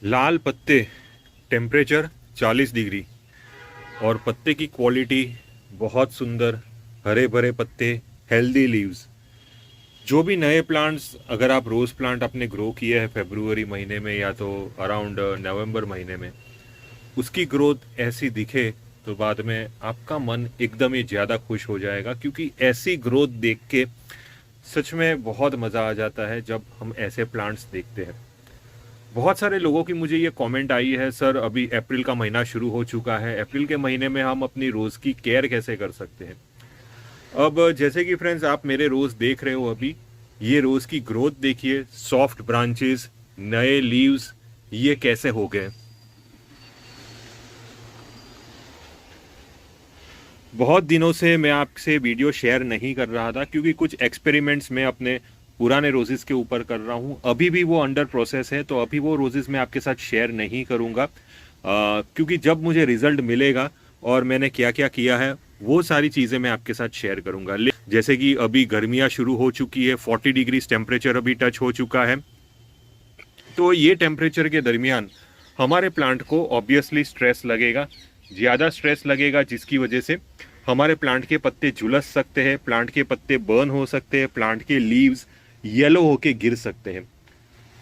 लाल पत्ते, temperature 40 degree और पत्ते की क्वालिटी बहुत सुंदर, हरे भरे पत्ते, हेल्दी लीव्स। जो भी नए प्लांट्स अगर आप रोज़ प्लांट अपने ग्रो किए हैं फरवरी महीने में या तो अराउंड नवंबर महीने में, उसकी ग्रोथ ऐसी दिखे तो बाद में आपका मन एकदम ही ज़्यादा खुश हो जाएगा, क्योंकि ऐसी ग्रोथ देख के सच में बहुत मज़ा आ जाता है जब हम ऐसे प्लांट्स देखते हैं। बहुत सारे लोगों की मुझे ये कमेंट आई है, सर अभी अप्रैल का महीना शुरू हो चुका है, अप्रैल के महीने में हम अपनी रोज़ की केयर कैसे कर सकते हैं। अब जैसे कि फ्रेंड्स आप मेरे रोज़ देख रहे हो, अभी ये रोज़ की ग्रोथ देखिए, सॉफ्ट ब्रांचेस, नए लीव्स, ये कैसे हो गए। बहुत दिनों से मैं आपसे वीडियो शेयर नहीं कर रहा था क्योंकि कुछ एक्सपेरिमेंट्स मैं अपने पुराने रोजेस के ऊपर कर रहा हूँ। अभी भी वो अंडर प्रोसेस है, तो अभी वो रोजेस मैं आपके साथ शेयर नहीं करूँगा, क्योंकि जब मुझे रिजल्ट मिलेगा और मैंने क्या क्या किया है वो सारी चीज़ें मैं आपके साथ शेयर करूँगा। जैसे कि अभी गर्मियाँ शुरू हो चुकी है, 40 डिग्री टेम्परेचर अभी टच हो चुका है। तो ये टेम्परेचर के दरमियान हमारे प्लांट को ऑब्वियसली स्ट्रेस लगेगा, ज़्यादा स्ट्रेस लगेगा, जिसकी वजह से हमारे प्लांट के पत्ते झुलस सकते हैं, प्लांट के पत्ते बर्न हो सकते हैं, प्लांट के लीव्स येलो होके गिर सकते हैं।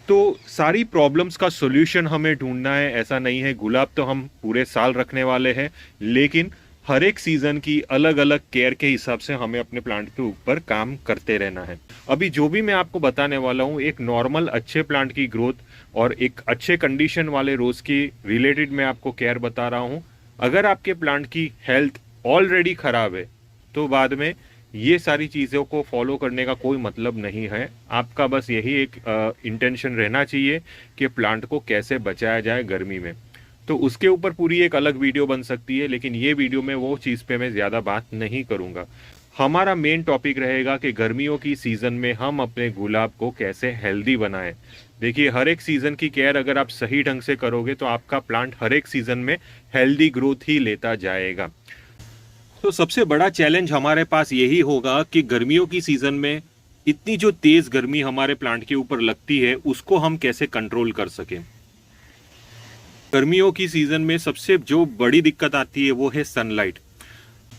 तो सारी प्रॉब्लम्स का सॉल्यूशन हमें ढूंढना है। ऐसा नहीं है, गुलाब तो हम पूरे साल रखने वाले हैं, लेकिन हर एक सीजन की अलग अलग केयर के हिसाब से हमें अपने प्लांट के ऊपर काम करते रहना है। अभी जो भी मैं आपको बताने वाला हूँ, एक नॉर्मल अच्छे प्लांट की ग्रोथ और एक अच्छे कंडीशन वाले रोज की रिलेटेड मैं आपको केयर बता रहा हूँ। अगर आपके प्लांट की हेल्थ ऑलरेडी खराब है तो बाद में ये सारी चीज़ों को फॉलो करने का कोई मतलब नहीं है। आपका बस यही एक इंटेंशन रहना चाहिए कि प्लांट को कैसे बचाया जाए गर्मी में। तो उसके ऊपर पूरी एक अलग वीडियो बन सकती है, लेकिन ये वीडियो में वो चीज़ पे मैं ज़्यादा बात नहीं करूँगा। हमारा मेन टॉपिक रहेगा कि गर्मियों की सीज़न में हम अपने गुलाब को कैसे हेल्दी बनाएं। देखिए, हर एक सीज़न की केयर अगर आप सही ढंग से करोगे तो आपका प्लांट हर एक सीज़न में हेल्दी ग्रोथ ही लेता जाएगा। तो सबसे बड़ा चैलेंज हमारे पास यही होगा कि गर्मियों की सीज़न में इतनी जो तेज़ गर्मी हमारे प्लांट के ऊपर लगती है उसको हम कैसे कंट्रोल कर सकें। गर्मियों की सीज़न में सबसे जो बड़ी दिक्कत आती है वो है सनलाइट।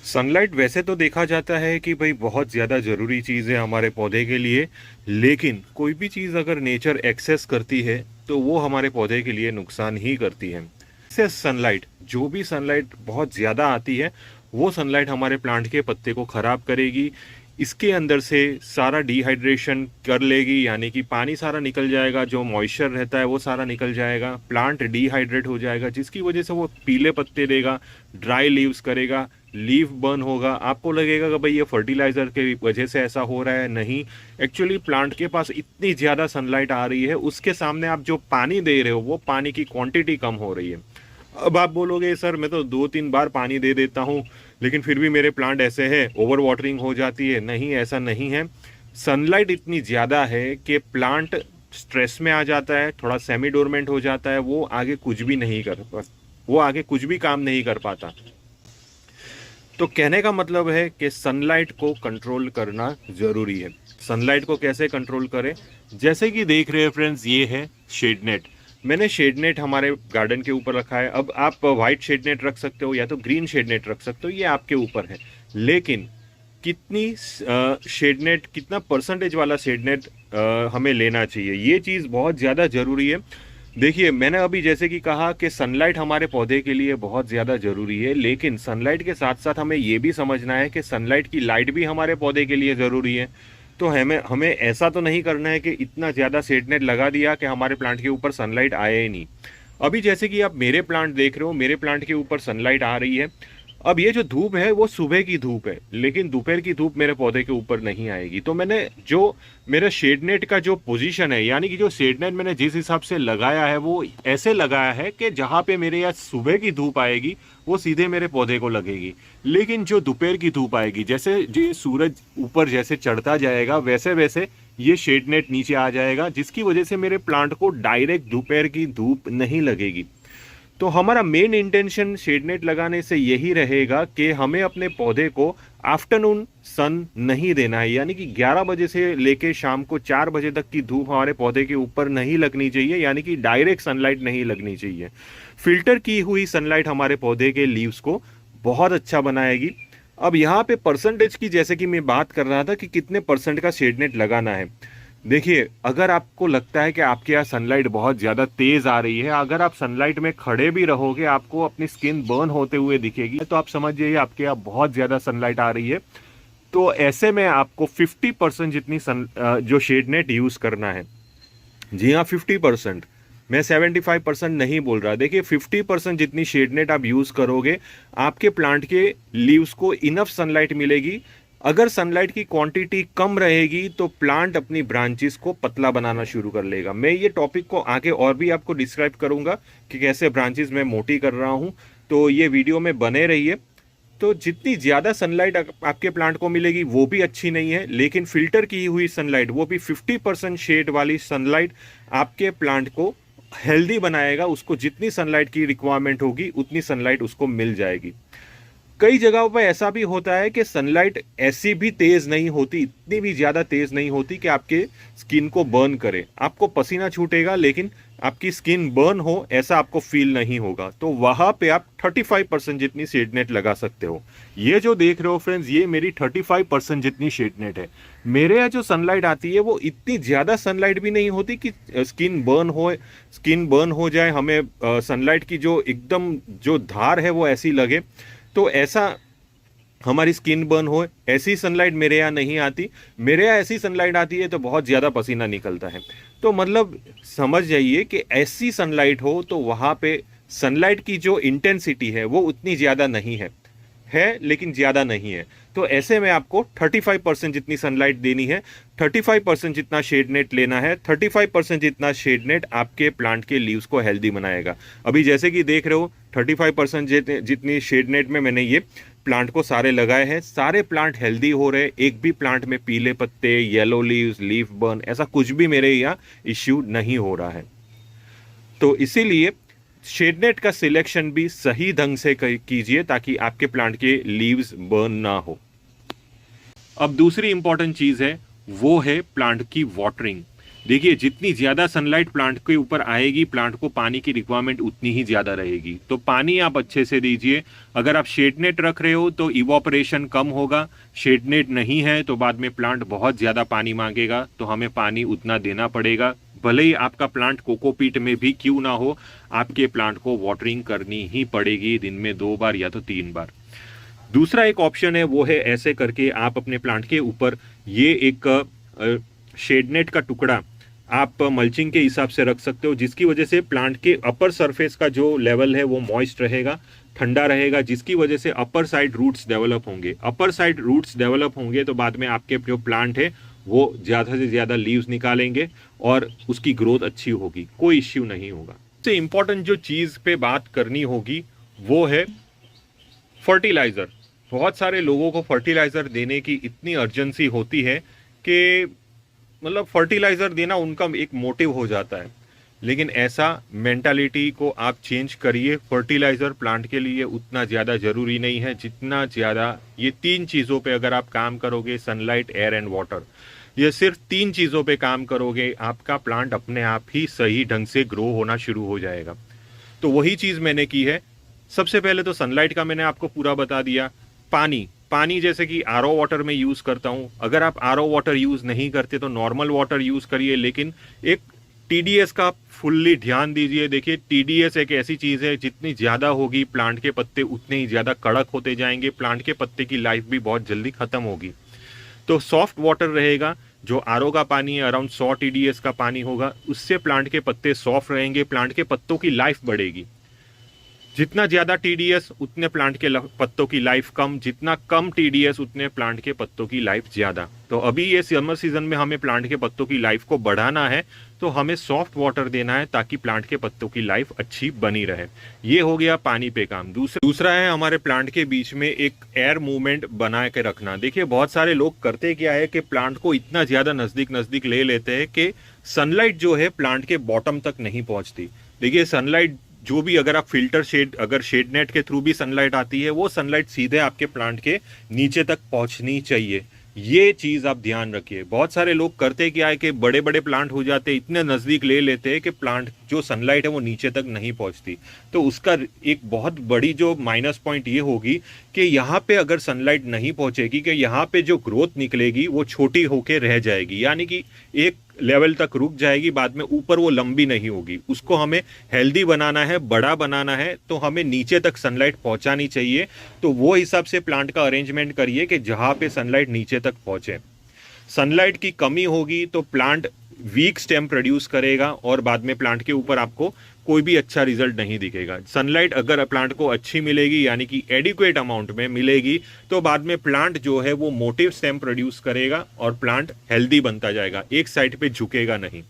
सनलाइट वैसे तो देखा जाता है कि भाई बहुत ज़्यादा ज़रूरी चीज़ है हमारे पौधे के लिए, लेकिन कोई भी चीज़ अगर नेचर एक्सेस करती है तो वो हमारे पौधे के लिए नुकसान ही करती है। एक्सेस सनलाइट, जो भी सनलाइट बहुत ज़्यादा आती है वो सनलाइट हमारे प्लांट के पत्ते को ख़राब करेगी। इसके अंदर से सारा डिहाइड्रेशन कर लेगी, यानी कि पानी सारा निकल जाएगा, जो मॉइस्चर रहता है वो सारा निकल जाएगा, प्लांट डिहाइड्रेट हो जाएगा, जिसकी वजह से वो पीले पत्ते देगा, ड्राई लीव्स करेगा, लीफ बर्न होगा। आपको लगेगा कि भाई ये फर्टिलाइज़र की वजह से ऐसा हो रहा है, नहीं, एक्चुअली प्लांट के पास इतनी ज़्यादा सनलाइट आ रही है, उसके सामने आप जो पानी दे रहे हो वो पानी की क्वांटिटी कम हो रही है। अब आप बोलोगे सर मैं तो 2-3 बार पानी दे देता हूँ लेकिन फिर भी मेरे प्लांट ऐसे है, ओवर वाटरिंग हो जाती है। नहीं, ऐसा नहीं है। सनलाइट इतनी ज़्यादा है कि प्लांट स्ट्रेस में आ जाता है, थोड़ा सेमी डोरमेंट हो जाता है, वो आगे कुछ भी नहीं कर पाता, वो आगे कुछ भी काम नहीं कर पाता। तो कहने का मतलब है कि सनलाइट को कंट्रोल करना ज़रूरी है। सनलाइट को कैसे कंट्रोल करें, जैसे कि देख रहे हैं फ्रेंड्स, ये है शेड नेट। मैंने शेड नेट हमारे गार्डन के ऊपर रखा है। अब आप वाइट शेड नेट रख सकते हो या तो ग्रीन शेड नेट रख सकते हो, ये आपके ऊपर है। लेकिन कितनी शेड नेट, कितना परसेंटेज वाला शेड नेट हमें लेना चाहिए, ये चीज़ बहुत ज़्यादा ज़रूरी है। देखिए, मैंने अभी जैसे कि कहा कि सनलाइट हमारे पौधे के लिए बहुत ज़्यादा ज़रूरी है, लेकिन सनलाइट के साथ साथ हमें ये भी समझना है कि सनलाइट की लाइट भी हमारे पौधे के लिए ज़रूरी है। तो हमें हमें ऐसा तो नहीं करना है कि इतना ज़्यादा शेड नेट लगा दिया कि हमारे प्लांट के ऊपर सनलाइट आए ही नहीं। अभी जैसे कि आप मेरे प्लांट देख रहे हो, मेरे प्लांट के ऊपर सनलाइट आ रही है। अब ये जो धूप है वो सुबह की धूप है, लेकिन दोपहर की धूप मेरे पौधे के ऊपर नहीं आएगी। तो मैंने जो मेरा शेड नेट का जो पोजीशन है, यानी कि जो शेड नेट मैंने जिस हिसाब से लगाया है वो ऐसे लगाया है कि जहाँ पे मेरे यहाँ सुबह की धूप आएगी वो सीधे मेरे पौधे को लगेगी। लेकिन जो दोपहर की धूप आएगी, जैसे जो सूरज ऊपर जैसे चढ़ता जाएगा वैसे वैसे ये शेड नेट नीचे आ जाएगा, जिसकी वजह से मेरे प्लांट को डायरेक्ट दोपहर की धूप नहीं लगेगी। तो हमारा मेन इंटेंशन शेड नेट लगाने से यही रहेगा कि हमें अपने पौधे को आफ्टरनून सन नहीं देना है, यानी कि 11 बजे से लेके शाम को 4 बजे तक की धूप हमारे पौधे के ऊपर नहीं लगनी चाहिए, यानी कि डायरेक्ट सनलाइट नहीं लगनी चाहिए। फिल्टर की हुई सनलाइट हमारे पौधे के लीव्स को बहुत अच्छा बनाएगी। अब यहाँ पे परसेंटेज की, जैसे कि मैं बात कर रहा था कि कितने परसेंट का शेड नेट लगाना है। देखिए, अगर आपको लगता है कि आपके यहाँ सनलाइट बहुत ज़्यादा तेज़ आ रही है, अगर आप सनलाइट में खड़े भी रहोगे आपको अपनी स्किन बर्न होते हुए दिखेगी, तो आप समझ जाइए आपके यहाँ बहुत ज़्यादा सनलाइट आ रही है। तो ऐसे में आपको 50% जितनी जो शेड नेट यूज़ करना है। जी हाँ, 50%, मैं 75% नहीं बोल रहा। देखिए, 50% जितनी शेड नेट आप यूज़ करोगे, आपके प्लांट के लीव्स को इनफ सनलाइट मिलेगी। अगर सनलाइट की क्वांटिटी कम रहेगी तो प्लांट अपनी ब्रांचेस को पतला बनाना शुरू कर लेगा। मैं ये टॉपिक को आगे और भी आपको डिस्क्राइब करूंगा कि कैसे ब्रांचेस मैं मोटी कर रहा हूं, तो ये वीडियो में बने रहिए। तो जितनी ज़्यादा सनलाइट आपके प्लांट को मिलेगी वो भी अच्छी नहीं है, लेकिन फिल्टर की हुई सनलाइट, वो भी 50% शेड वाली सनलाइट आपके प्लांट को हेल्दी बनाएगा। उसको जितनी सनलाइट की रिक्वायरमेंट होगी उतनी सनलाइट उसको मिल जाएगी। कई जगहों पर ऐसा भी होता है कि सनलाइट ऐसी भी तेज नहीं होती, इतनी भी ज्यादा तेज नहीं होती कि आपके स्किन को बर्न करे। आपको पसीना छूटेगा लेकिन आपकी स्किन बर्न हो ऐसा आपको फील नहीं होगा। तो वहां पे आप 35% जितनी शेड नेट लगा सकते हो। ये जो देख रहे हो फ्रेंड्स, ये मेरी 35% जितनी शेड नेट है। मेरे यहाँ जो सनलाइट आती है वो इतनी ज्यादा सनलाइट भी नहीं होती कि स्किन बर्न हो जाए, हमें सनलाइट की जो एकदम जो धार है वो ऐसी लगे, तो ऐसा हमारी स्किन बर्न हो, ऐसी सनलाइट मेरे यहाँ नहीं आती। मेरे यहाँ ऐसी सनलाइट आती है तो बहुत ज़्यादा पसीना निकलता है। तो मतलब समझ जाइए कि ऐसी सनलाइट हो तो वहाँ पे सनलाइट की जो इंटेंसिटी है वो उतनी ज़्यादा नहीं है लेकिन ज़्यादा नहीं है। तो ऐसे में आपको 35% जितनी सनलाइट देनी है, 35% जितना शेड नेट लेना है। 35% जितना शेड नेट आपके प्लांट के लीव्स को हेल्दी बनाएगा। अभी जैसे कि देख रहे हो 35% जितनी शेड नेट में मैंने ये प्लांट को सारे लगाए हैं, सारे प्लांट हेल्दी हो रहे। एक भी प्लांट में पीले पत्ते, येलो लीव्स, लीफ बर्न, ऐसा कुछ भी मेरे यहाँ इश्यू नहीं हो रहा है। तो इसीलिए शेड नेट का सिलेक्शन भी सही ढंग से कीजिए ताकि आपके प्लांट के लीव्स बर्न ना हो। अब दूसरी इंपॉर्टेंट चीज है वो है प्लांट की वाटरिंग। देखिए, जितनी ज्यादा सनलाइट प्लांट के ऊपर आएगी, प्लांट को पानी की रिक्वायरमेंट उतनी ही ज्यादा रहेगी। तो पानी आप अच्छे से दीजिए। अगर आप शेड नेट रख रहे हो तो इवोपरेशन कम होगा। शेड नेट नहीं है तो बाद में प्लांट बहुत ज्यादा पानी मांगेगा, तो हमें पानी उतना देना पड़ेगा। भले ही आपका प्लांट कोकोपीट में भी क्यों ना हो, आपके प्लांट को वाटरिंग करनी ही पड़ेगी, दिन में 2 बार या तो 3 बार। दूसरा एक ऑप्शन है वो है ऐसे करके आप अपने प्लांट के ऊपर ये एक शेड नेट का टुकड़ा आप मल्चिंग के हिसाब से रख सकते हो, जिसकी वजह से प्लांट के अपर सरफेस का जो लेवल है वो मॉइस्ट रहेगा, ठंडा रहेगा, जिसकी वजह से अपर साइड रूट्स डेवलप होंगे। अपर साइड रूट्स डेवलप होंगे तो बाद में आपके जो प्लांट है वो ज़्यादा से ज़्यादा लीव्स निकालेंगे और उसकी ग्रोथ अच्छी होगी, कोई इश्यू नहीं होगा। सबसे इम्पॉर्टेंट जो चीज़ पे बात करनी होगी वो है फर्टिलाइज़र। बहुत सारे लोगों को फर्टिलाइज़र देने की इतनी अर्जेंसी होती है कि मतलब फर्टिलाइज़र देना उनका एक मोटिव हो जाता है, लेकिन ऐसा मेंटालिटी को आप चेंज करिए। फर्टिलाइज़र प्लांट के लिए उतना ज़्यादा ज़रूरी नहीं है जितना ज़्यादा ये 3 चीज़ों पे अगर आप काम करोगे, सनलाइट, एयर एंड वाटर, ये सिर्फ 3 चीज़ों पे काम करोगे, आपका प्लांट अपने आप ही सही ढंग से ग्रो होना शुरू हो जाएगा। तो वही चीज़ मैंने की है। सबसे पहले तो सनलाइट का मैंने आपको पूरा बता दिया। पानी जैसे कि आरओ वाटर में यूज़ करता हूँ। अगर आप आरओ वाटर यूज़ नहीं करते तो नॉर्मल वाटर यूज़ करिए, लेकिन एक टीडीएस का फुल्ली ध्यान दीजिए। देखिए, टीडीएस एक ऐसी चीज़ है, जितनी ज़्यादा होगी प्लांट के पत्ते उतने ही ज़्यादा कड़क होते जाएंगे, प्लांट के पत्ते की लाइफ भी बहुत जल्दी ख़त्म होगी। तो सॉफ्ट वाटर रहेगा, जो आरओ का पानी है अराउंड 100 टीडीएस का पानी होगा, उससे प्लांट के पत्ते सॉफ्ट रहेंगे, प्लांट के पत्तों की लाइफ बढ़ेगी। जितना ज़्यादा टीडीएस उतने प्लांट के पत्तों की लाइफ कम, जितना कम टीडीएस उतने प्लांट के पत्तों की लाइफ ज़्यादा। तो अभी ये समर सीजन में हमें प्लांट के पत्तों की लाइफ को बढ़ाना है, तो हमें सॉफ्ट वाटर देना है ताकि प्लांट के पत्तों की लाइफ अच्छी बनी रहे। ये हो गया पानी पे काम। दूसरा है हमारे प्लांट के बीच में एक एयर मूवमेंट बना के रखना। देखिए, बहुत सारे लोग करते क्या है कि प्लांट को इतना ज़्यादा नज़दीक ले लेते हैं कि सनलाइट जो है प्लांट के बॉटम तक नहीं पहुँचती। देखिए, सनलाइट जो भी अगर आप फिल्टर शेड, अगर शेड नेट के थ्रू भी सनलाइट आती है, वो सनलाइट सीधे आपके प्लांट के नीचे तक पहुंचनी चाहिए। ये चीज आप ध्यान रखिए। बहुत सारे लोग करते क्या है कि बड़े बड़े प्लांट हो जाते, इतने नजदीक ले लेते हैं कि प्लांट जो सनलाइट है वो नीचे तक नहीं पहुंचती। तो उसका एक बहुत बड़ी जो माइनस पॉइंट ये होगी कि यहाँ पे अगर सनलाइट नहीं पहुंचेगी, कि यहाँ पे जो ग्रोथ निकलेगी वो छोटी होके रह जाएगी, यानी कि एक लेवल तक रुक जाएगी, बाद में ऊपर वो लंबी नहीं होगी। उसको हमें हेल्दी बनाना है, बड़ा बनाना है, तो हमें नीचे तक सनलाइट पहुंचानी चाहिए। तो वो हिसाब से प्लांट का अरेंजमेंट करिए कि जहां पे सनलाइट नीचे तक पहुंचे। सनलाइट की कमी होगी तो प्लांट वीक स्टेम प्रोड्यूस करेगा और बाद में प्लांट के ऊपर आपको कोई भी अच्छा रिजल्ट नहीं दिखेगा। सनलाइट अगर प्लांट को अच्छी मिलेगी, यानी कि एडिक्वेट अमाउंट में मिलेगी, तो बाद में प्लांट जो है वो मोटिव स्टेम प्रोड्यूस करेगा और प्लांट हेल्दी बनता जाएगा, एक साइड पे झुकेगा नहीं।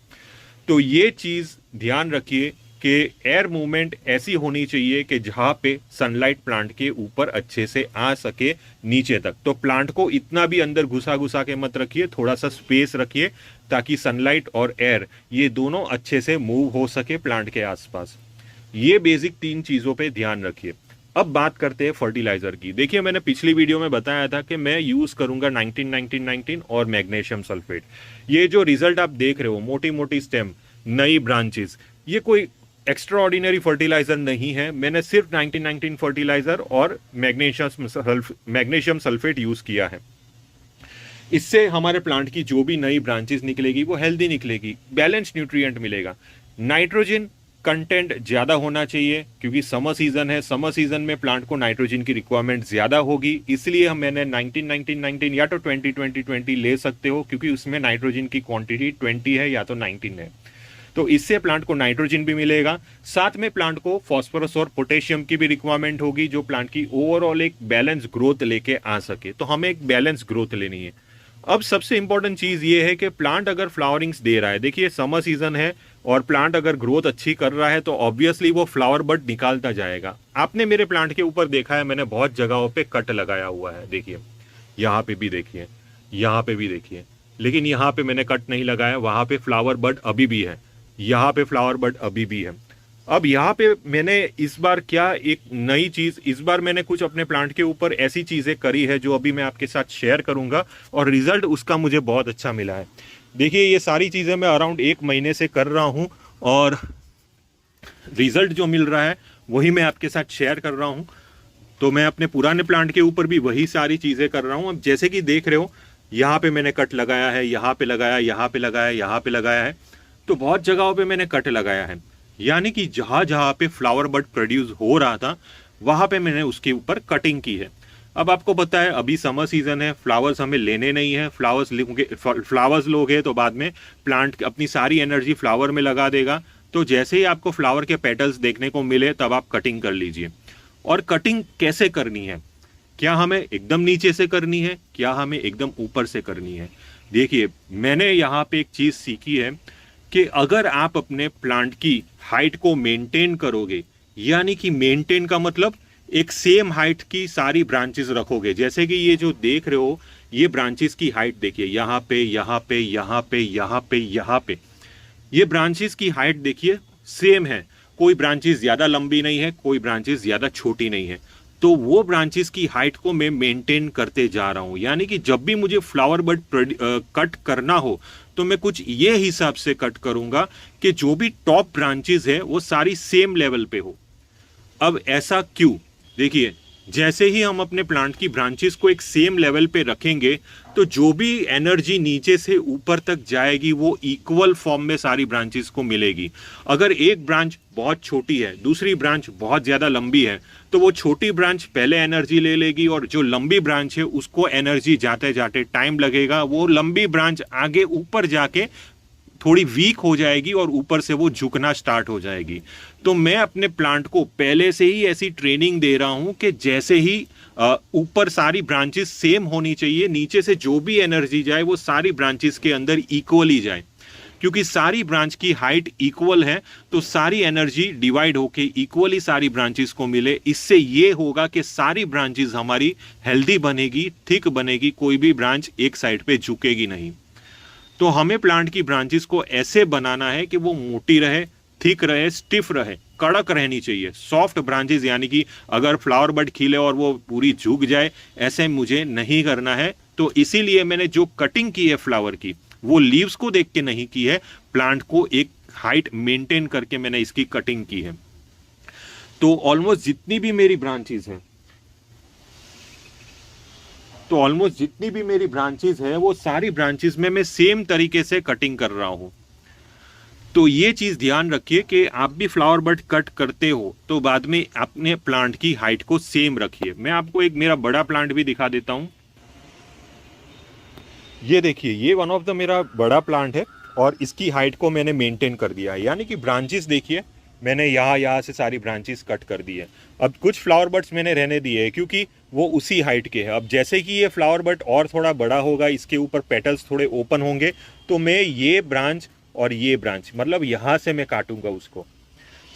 तो ये चीज ध्यान रखिए कि एयर मूवमेंट ऐसी होनी चाहिए कि जहां पे सनलाइट प्लांट के ऊपर अच्छे से आ सके नीचे तक। तो प्लांट को इतना भी अंदर घुसा घुसा के मत रखिए, थोड़ा सा स्पेस रखिए ताकि सनलाइट और एयर ये दोनों अच्छे से मूव हो सके प्लांट के आसपास। ये बेसिक 3 चीजों पे ध्यान रखिए। अब बात करते हैं फर्टिलाइजर की। देखिए, मैंने पिछली वीडियो में बताया था कि मैं यूज करूंगा 19-19-19 और मैग्नीशियम सल्फेट। ये जो रिजल्ट आप देख रहे हो, मोटी मोटी स्टेम, नई ब्रांचेस, ये कोई एक्स्ट्रा ऑर्डिनरी फर्टिलाइजर नहीं है। मैंने सिर्फ 19-19 फर्टिलाइजर और मैग्नीशियम सल्फेट यूज किया है। इससे हमारे प्लांट की जो भी नई ब्रांचेस निकलेगी वो हेल्दी निकलेगी, बैलेंस न्यूट्रिएंट मिलेगा। नाइट्रोजन कंटेंट ज्यादा होना चाहिए क्योंकि समर सीजन है। समर सीजन में प्लांट को नाइट्रोजन की रिक्वायरमेंट ज्यादा होगी, इसलिए मैंने 19-19-19 या तो 20-20-20 ले सकते हो, क्योंकि उसमें नाइट्रोजन की क्वांटिटी 20 है या तो 19 है। तो इससे प्लांट को नाइट्रोजन भी मिलेगा, साथ में प्लांट को फास्फोरस और पोटेशियम की भी रिक्वायरमेंट होगी, जो प्लांट की ओवरऑल एक बैलेंस ग्रोथ लेके आ सके। तो हमें एक बैलेंस ग्रोथ लेनी है। अब सबसे इंपॉर्टेंट चीज ये है कि प्लांट अगर फ्लावरिंग्स दे रहा है, देखिए समर सीजन है और प्लांट अगर ग्रोथ अच्छी कर रहा है तो ऑब्वियसली वो फ्लावर बड निकालता जाएगा। आपने मेरे प्लांट के ऊपर देखा है, मैंने बहुत जगहों पे कट लगाया हुआ है। देखिए, यहाँ पे भी देखिए, यहाँ पे भी देखिए, लेकिन यहाँ पे मैंने कट नहीं लगाया, वहां पे फ्लावर बड अभी भी है, यहाँ पे फ्लावर बड अभी भी है। अब यहाँ पे मैंने इस बार क्या एक नई चीज, इस बार मैंने कुछ अपने प्लांट के ऊपर ऐसी चीजें करी है जो अभी मैं आपके साथ शेयर करूंगा और रिजल्ट उसका मुझे बहुत अच्छा मिला है। देखिए, ये सारी चीजें मैं अराउंड 1 महीने से कर रहा हूं और रिजल्ट जो मिल रहा है वही मैं आपके साथ शेयर कर रहा हूं। तो मैं अपने पुराने प्लांट के ऊपर भी वही सारी चीजें कर रहा हूं। अब जैसे कि देख रहे हो, यहाँ पे मैंने कट लगाया है, यहाँ पे लगाया, यहाँ पे लगाया, यहाँ पे लगाया है। तो बहुत जगहों पे मैंने कट लगाया है, यानी कि जहां जहां पे फ्लावर बड प्रोड्यूस हो रहा था वहां पे मैंने उसके ऊपर कटिंग की है। अब आपको पता है अभी समर सीजन है, फ्लावर्स हमें लेने नहीं है। फ्लावर्स लोगे तो बाद में प्लांट अपनी सारी एनर्जी फ्लावर में लगा देगा। तो जैसे ही आपको फ्लावर के पेटल्स देखने को मिले तब आप कटिंग कर लीजिए। और कटिंग कैसे करनी है, क्या हमें एकदम नीचे से करनी है, क्या हमें एकदम ऊपर से करनी है। देखिए, मैंने यहाँ पे एक चीज सीखी है कि अगर आप अपने प्लांट की हाइट को मेंटेन करोगे, यानी कि मेंटेन का मतलब एक सेम हाइट की सारी ब्रांचेस रखोगे। जैसे कि ये जो देख रहे हो, ये ब्रांचेस की हाइट देखिए, यहाँ पे, यहाँ पे, यहाँ पे, यहाँ पे, यहाँ पे, ये ब्रांचेस की हाइट देखिए सेम है। कोई ब्रांचेस ज्यादा लंबी नहीं है, कोई ब्रांचेस ज्यादा छोटी नहीं है। तो वो ब्रांचेस की हाइट को मैं मेंटेन करते जा रहा हूं, यानी कि जब भी मुझे फ्लावर बड कट करना हो तो मैं कुछ ये हिसाब से कट करूंगा कि जो भी टॉप ब्रांचेस है वो सारी सेम लेवल पे हो। अब ऐसा क्यों? देखिए, जैसे ही हम अपने प्लांट की ब्रांचेस को एक सेम लेवल पे रखेंगे तो जो भी एनर्जी नीचे से ऊपर तक जाएगी वो इक्वल फॉर्म में सारी ब्रांचेस को मिलेगी। अगर एक ब्रांच बहुत छोटी है, दूसरी ब्रांच बहुत ज्यादा लंबी है, तो वो छोटी ब्रांच पहले एनर्जी ले लेगी और जो लंबी ब्रांच है उसको एनर्जी जाते जाते टाइम लगेगा। वो लंबी ब्रांच आगे ऊपर जाके थोड़ी वीक हो जाएगी और ऊपर से वो झुकना स्टार्ट हो जाएगी। तो मैं अपने प्लांट को पहले से ही ऐसी ट्रेनिंग दे रहा हूं कि जैसे ही ऊपर सारी ब्रांचेस सेम होनी चाहिए, नीचे से जो भी एनर्जी जाए वो सारी ब्रांचेस के अंदर इक्वली जाए। क्योंकि सारी ब्रांच की हाइट इक्वल है तो सारी एनर्जी डिवाइड होके इक्वली सारी ब्रांचेस को मिले। इससे ये होगा कि सारी ब्रांचेस हमारी हेल्दी बनेगी, थिक बनेगी, कोई भी ब्रांच एक साइड पे झुकेगी नहीं। तो हमें प्लांट की ब्रांचेस को ऐसे बनाना है कि वो मोटी रहे, थिक रहे, स्टिफ रहे। कड़क रहनी चाहिए, सॉफ्ट ब्रांचेस, यानी कि अगर फ्लावर बड खिले और वो पूरी झुक जाए, ऐसे मुझे नहीं करना है। तो इसीलिए मैंने जो कटिंग की है फ्लावर की, वो लीव्स को देख के नहीं की है, प्लांट को एक हाइट मेंटेन करके मैंने इसकी कटिंग की है। तो ऑलमोस्ट जितनी भी मेरी ब्रांचेस हैं वो सारी ब्रांचेस में मैं सेम तरीके से कटिंग कर रहा हूं। तो ये चीज ध्यान रखिए कि आप भी फ्लावर बड कट करते हो तो बाद में अपने प्लांट की हाइट को सेम रखिए। मैं आपको एक मेरा बड़ा प्लांट भी दिखा देता हूं। ये देखिए, ये वन ऑफ द मेरा बड़ा प्लांट है और इसकी हाइट को मैंने मेंटेन कर दिया है, यानी कि ब्रांचेस देखिए, मैंने यहाँ से सारी ब्रांचेस कट कर दी है। अब कुछ फ्लावर बड्स मैंने रहने दिए हैं क्योंकि वो उसी हाइट के हैं। अब जैसे कि ये फ्लावर बड और थोड़ा बड़ा होगा, इसके ऊपर पेटल्स थोड़े ओपन होंगे, तो मैं ये ब्रांच और ये ब्रांच, मतलब यहाँ से मैं काटूंगा उसको,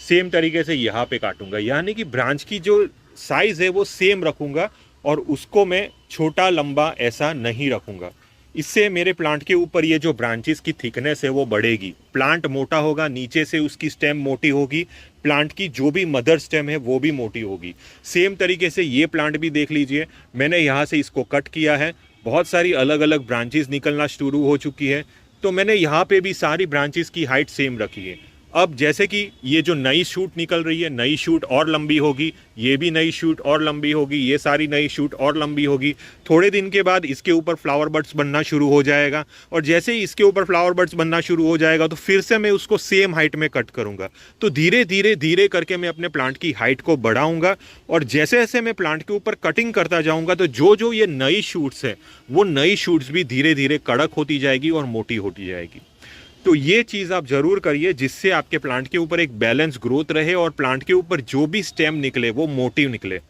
सेम तरीके से यहाँ पे काटूंगा, यानी कि ब्रांच की जो साइज है वो सेम रखूंगा और उसको मैं छोटा लंबा ऐसा नहीं रखूंगा। इससे मेरे प्लांट के ऊपर ये जो ब्रांचेस की थिकनेस है वो बढ़ेगी, प्लांट मोटा होगा, नीचे से उसकी स्टेम मोटी होगी, प्लांट की जो भी मदर स्टेम है वो भी मोटी होगी। सेम तरीके से ये प्लांट भी देख लीजिए, मैंने यहाँ से इसको कट किया है, बहुत सारी अलग अलग ब्रांचेस निकलना शुरू हो चुकी है, तो मैंने यहाँ पे भी सारी ब्रांचेस की हाइट सेम रखी है। अब जैसे कि ये जो नई शूट निकल रही है, नई शूट और लंबी होगी, ये भी नई शूट और लंबी होगी, ये सारी नई शूट और लंबी होगी। थोड़े दिन के बाद इसके ऊपर फ्लावर बड्स बनना शुरू हो जाएगा और जैसे ही इसके ऊपर फ्लावर बड्स बनना शुरू हो जाएगा तो फिर से मैं उसको सेम हाइट में कट करूंगा। तो धीरे धीरे धीरे करके मैं अपने प्लांट की हाइट को बढ़ाऊंगा और जैसे जैसे मैं प्लांट के ऊपर कटिंग करता जाऊंगा तो जो जो ये नई शूट्स है वो नई शूट्स भी धीरे धीरे कड़क होती जाएगी और मोटी होती जाएगी। तो ये चीज़ आप ज़रूर करिए जिससे आपके प्लांट के ऊपर एक बैलेंस ग्रोथ रहे और प्लांट के ऊपर जो भी स्टेम निकले वो मोटी निकले।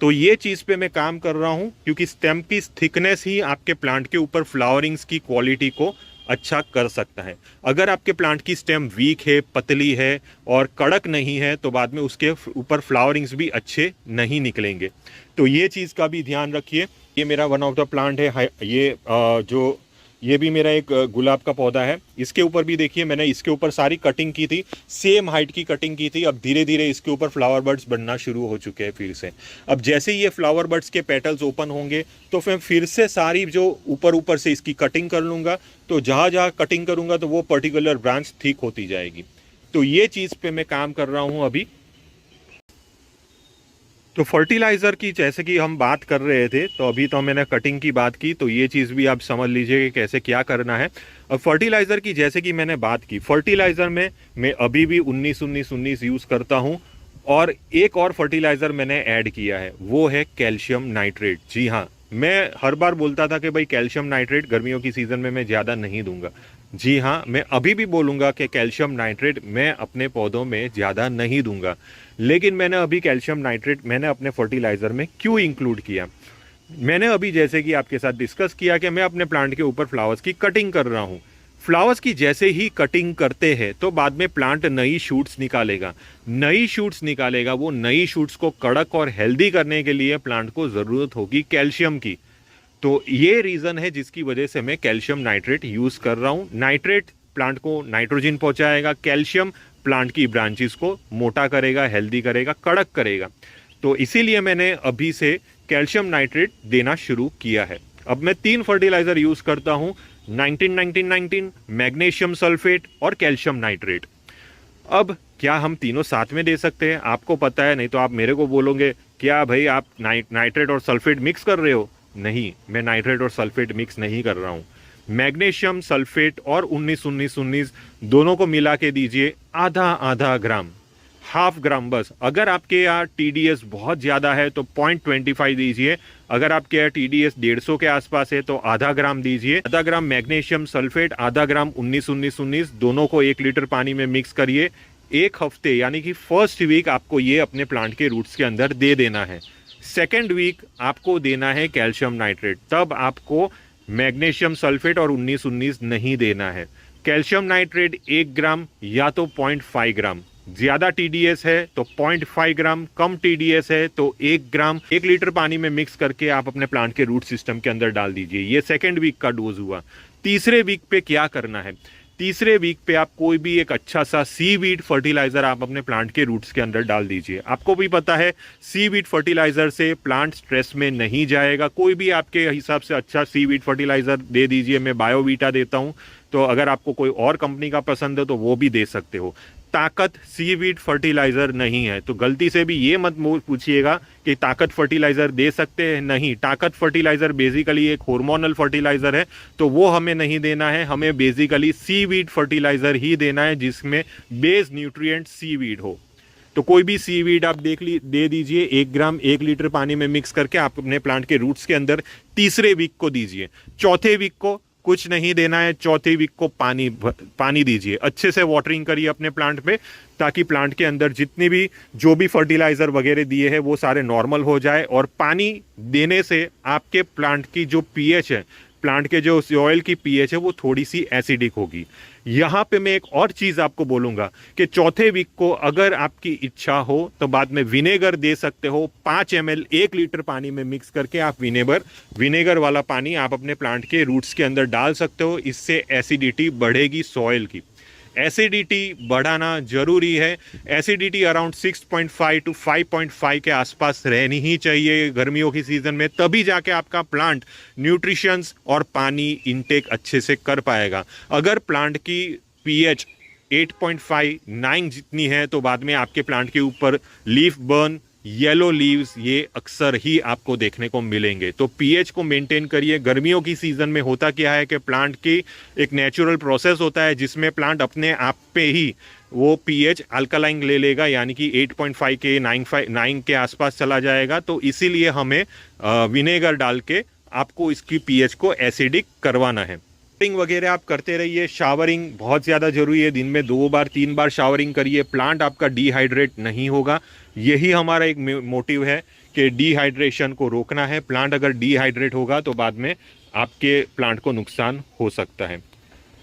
तो ये चीज़ पे मैं काम कर रहा हूँ क्योंकि स्टेम की थिकनेस ही आपके प्लांट के ऊपर फ्लावरिंग्स की क्वालिटी को अच्छा कर सकता है। अगर आपके प्लांट की स्टेम वीक है, पतली है और कड़क नहीं है तो बाद में उसके ऊपर फ्लावरिंग्स भी अच्छे नहीं निकलेंगे। तो ये चीज़ का भी ध्यान रखिए। ये मेरा वन ऑफ द प्लांट है, ये भी मेरा एक गुलाब का पौधा है। इसके ऊपर भी देखिए, मैंने इसके ऊपर सारी कटिंग की थी, सेम हाइट की कटिंग की थी। अब धीरे धीरे इसके ऊपर फ्लावर बड्स बनना शुरू हो चुके हैं फिर से। अब जैसे ही ये फ्लावर बड्स के पेटल्स ओपन होंगे तो फिर से सारी जो ऊपर से इसकी कटिंग कर लूँगा। तो जहाँ जहाँ कटिंग करूँगा तो वो पर्टिकुलर ब्रांच ठीक होती जाएगी। तो ये चीज़ पे मैं काम कर रहा हूँ अभी। तो फर्टिलाइज़र की जैसे कि हम बात कर रहे थे, तो अभी तो मैंने कटिंग की बात की, तो ये चीज़ भी आप समझ लीजिए कि कैसे क्या करना है। अब फर्टिलाइज़र की जैसे कि मैंने बात की, फर्टिलाइज़र में मैं अभी भी 19-19-19 यूज़ करता हूँ और एक और फर्टिलाइज़र मैंने ऐड किया है, वो है कैल्शियम नाइट्रेट। जी हाँ, मैं हर बार बोलता था कि भाई कैल्शियम नाइट्रेट गर्मियों की सीज़न में मैं ज़्यादा नहीं दूंगा। जी हाँ, मैं अभी भी बोलूँगा कि कैल्शियम नाइट्रेट मैं अपने पौधों में ज़्यादा नहीं दूंगा। लेकिन मैंने अभी कैल्शियम नाइट्रेट मैंने अपने फर्टिलाइज़र में क्यों इंक्लूड किया? मैंने अभी जैसे कि आपके साथ डिस्कस किया कि मैं अपने प्लांट के ऊपर फ्लावर्स की कटिंग कर रहा हूँ। फ्लावर्स की जैसे ही कटिंग करते हैं तो बाद में प्लांट नई शूट्स निकालेगा। वो नई शूट्स को कड़क और हेल्दी करने के लिए प्लांट को ज़रूरत होगी कैल्शियम की। तो ये रीज़न है जिसकी वजह से मैं कैल्शियम नाइट्रेट यूज़ कर रहा हूँ। नाइट्रेट प्लांट को नाइट्रोजन पहुँचाएगा, कैल्शियम प्लांट की ब्रांचेस को मोटा करेगा, हेल्दी करेगा, कड़क करेगा। तो इसीलिए मैंने अभी से कैल्शियम नाइट्रेट देना शुरू किया है। अब मैं 3 फर्टिलाइज़र यूज़ करता हूँ, 19-19-19, मैग्नीशियम सल्फेट और कैल्शियम नाइट्रेट। अब क्या हम तीनों साथ में दे सकते हैं? आपको पता है, नहीं तो आप मेरे को बोलोगे क्या भाई आप नाइट्रेट और सल्फेट मिक्स कर रहे हो? नहीं, मैं नाइट्रेट और सल्फेट मिक्स नहीं कर रहा हूँ। मैग्नीशियम सल्फेट और 19-19-19 दोनों को मिला के दीजिए आधा ग्राम, हाफ ग्राम बस। अगर आपके यहाँ TDS बहुत ज़्यादा है तो 0.25 दीजिए। अगर आपके यहाँ TDS 150 के आसपास है तो आधा ग्राम दीजिए। आधा ग्राम मैग्नीशियम सल्फेट, आधा ग्राम 19-19-19, दोनों को 1 लीटर पानी में मिक्स करिए। 1 हफ्ते यानी कि फर्स्ट वीक आपको ये अपने प्लांट के रूट्स के अंदर दे देना है। सेकेंड वीक आपको देना है कैल्शियम नाइट्रेट, तब आपको मैग्नीशियम सल्फेट और 19-19 नहीं देना है। कैल्शियम नाइट्रेट 1 ग्राम या तो 0.5 ग्राम, ज़्यादा TDS है तो 0.5 ग्राम, कम TDS है तो 1 ग्राम 1 लीटर पानी में मिक्स करके आप अपने प्लांट के रूट सिस्टम के अंदर डाल दीजिए। ये सेकेंड वीक का डोज हुआ। तीसरे वीक पे क्या करना है? तीसरे वीक पे आप कोई भी एक अच्छा सा सीवीड फर्टिलाइजर आप अपने प्लांट के रूट्स के अंदर डाल दीजिए। आपको भी पता है सीवीड फर्टिलाइजर से प्लांट स्ट्रेस में नहीं जाएगा। कोई भी आपके हिसाब से अच्छा सीवीड फर्टिलाइजर दे दीजिए। मैं बायोवीटा देता हूं, तो अगर आपको कोई और कंपनी का पसंद है तो वो भी दे सकते हो। ताकत सीवीड फर्टिलाइजर नहीं है, तो गलती से भी ये मत पूछिएगा कि ताकत फर्टिलाइजर दे सकते हैं। नहीं, ताकत फर्टिलाइजर बेसिकली एक हार्मोनल फर्टिलाइजर है, तो वो हमें नहीं देना है। हमें बेसिकली सीवीड फर्टिलाइजर ही देना है जिसमें बेस न्यूट्रिएंट सीवीड हो। तो कोई भी सीवीड आप दे दीजिए, 1 ग्राम 1 लीटर पानी में मिक्स करके आप अपने प्लांट के रूट्स के अंदर तीसरे वीक को दीजिए। चौथे वीक को कुछ नहीं देना है। चौथे वीक को पानी दीजिए, अच्छे से वाटरिंग करिए अपने प्लांट पे, ताकि प्लांट के अंदर जितनी भी जो भी फर्टिलाइजर वगैरह दिए हैं वो सारे नॉर्मल हो जाए। और पानी देने से आपके प्लांट की जो पीएच है, प्लांट के जो सॉइल की पीएच है वो थोड़ी सी एसिडिक होगी। यहाँ पे मैं एक और चीज़ आपको बोलूँगा कि चौथे वीक को अगर आपकी इच्छा हो तो बाद में विनेगर दे सकते हो। 5 ml 1 लीटर पानी में मिक्स करके आप विनेगर वाला पानी आप अपने प्लांट के रूट्स के अंदर डाल सकते हो। इससे एसिडिटी बढ़ेगी सॉइल की। एसिडिटी बढ़ाना जरूरी है। एसिडिटी अराउंड 6.5 to 5.5 के आसपास रहनी ही चाहिए गर्मियों की सीजन में, तभी जाके आपका प्लांट न्यूट्रिशंस और पानी इनटेक अच्छे से कर पाएगा। अगर प्लांट की पीएच 8.5 9 जितनी है तो बाद में आपके प्लांट के ऊपर लीफ बर्न, येलो लीव्स ये अक्सर ही आपको देखने को मिलेंगे। तो पीएच को मेंटेन करिए। गर्मियों की सीजन में होता क्या है कि प्लांट की एक नेचुरल प्रोसेस होता है जिसमें प्लांट अपने आप पे ही वो पीएच अल्कलाइन ले लेगा, यानी कि 8.5 के 9 के आसपास चला जाएगा। तो इसीलिए हमें विनेगर डाल के आपको इसकी पीएच को एसिडिक करवाना है। वगैरह आप करते रहिए। शावरिंग बहुत ज़्यादा जरूरी है, दिन में 2 बार 3 बार शावरिंग करिए। प्लांट आपका डिहाइड्रेट नहीं होगा। यही हमारा एक मोटिव है कि डिहाइड्रेशन को रोकना है। प्लांट अगर डिहाइड्रेट होगा तो बाद में आपके प्लांट को नुकसान हो सकता है।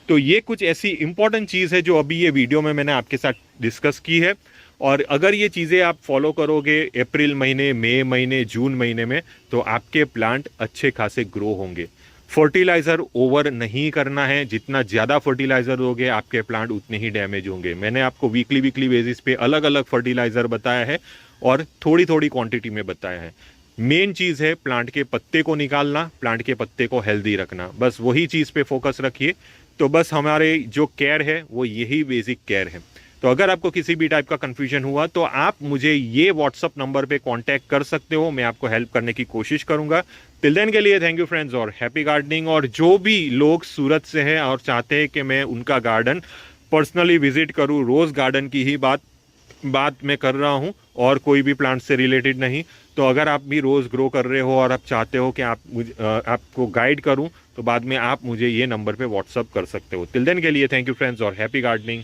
तो ये कुछ ऐसी इंपॉर्टेंट चीज़ है जो अभी ये वीडियो में मैंने आपके साथ डिस्कस की है। और अगर ये चीज़ें आप फॉलो करोगे अप्रैल महीने, मई महीने, जून महीने में, तो आपके प्लांट अच्छे खासे ग्रो होंगे। फर्टिलाइज़र ओवर नहीं करना है। जितना ज़्यादा फर्टिलाइज़र दोगे आपके प्लांट उतने ही डैमेज होंगे। मैंने आपको वीकली बेसिस पे अलग अलग फर्टिलाइज़र बताया है और थोड़ी थोड़ी क्वांटिटी में बताया है। मेन चीज़ है प्लांट के पत्ते को निकालना, प्लांट के पत्ते को हेल्दी रखना। बस वही चीज़ पे फोकस रखिए। तो बस हमारे जो केयर है वो यही बेसिक केयर है। तो अगर आपको किसी भी टाइप का कंफ्यूजन हुआ तो आप मुझे ये व्हाट्सअप नंबर पे कांटेक्ट कर सकते हो। मैं आपको हेल्प करने की कोशिश करूंगा। टिल देन के लिए थैंक यू फ्रेंड्स और हैप्पी गार्डनिंग। और जो भी लोग सूरत से हैं और चाहते हैं कि मैं उनका गार्डन पर्सनली विजिट करूं, रोज़ गार्डन की ही बात मैं कर रहा हूं और कोई भी प्लांट से रिलेटेड नहीं। तो अगर आप भी रोज़ ग्रो कर रहे हो और आप चाहते हो कि आपको गाइड करूं, तो बाद में आप मुझे ये नंबर पे व्हाट्सअप कर सकते हो। टिल देन के लिए थैंक यू फ्रेंड्स और हैप्पी गार्डनिंग।